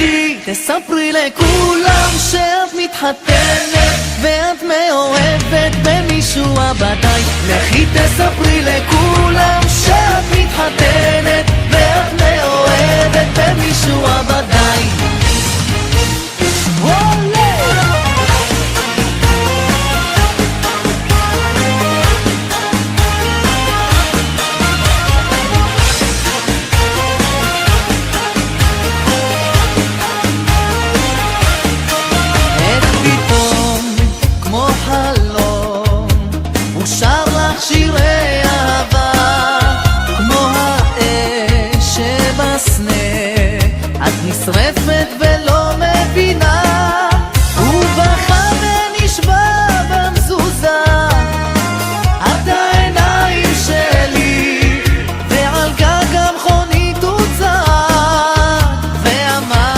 לכי תספרי לכולם שאת מתחתנת ואת מאוהבת במישהו הבדאי. לכי תספרי לכולם שאת מתחתנת ואת מאוהבת במישהו הבדאי. שירי אהבה כמו האש שבסנה, את נשרפת ולא מבינה, הוא בכה ונשבע במזוזה, את העיניים שלי, ועל גג המכונית הוא צעק ואמר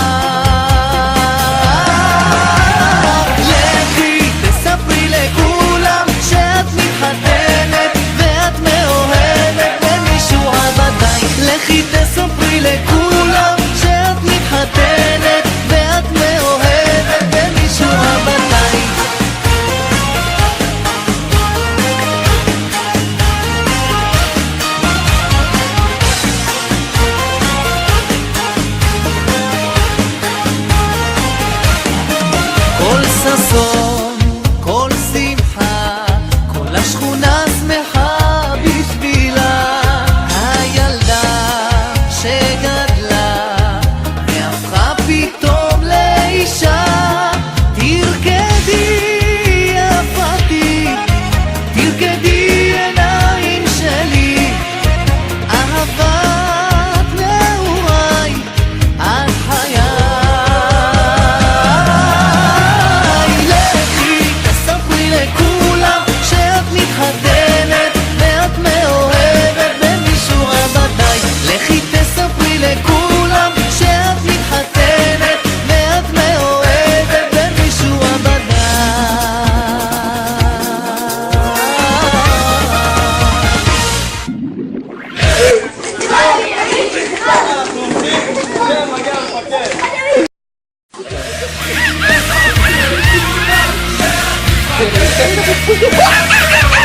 לכי תספרי לכולם שאת מתחתנת ואת מאוהבת במישהו הבדאי. לכי תספרי לכולם שאת מתחתנת ואת מאוהבת במישהו הבדאי. כל ששון, כל שמחה, כל השכונה שמחה בשבילה, הילדה שגדלה והפכה פתאום לאישה. תרקדי יפתי, תרקדי עיניים שלי, אהבת נעוריי, את חיי. לכי תספרי לכולם שאת מתחתנת ואת מאוהבת במישהו הבדאי. לכי תספרי לכולם שאת מתחתנת ואת מאוהבת במישהו הבדאי. Ha ha ha ha!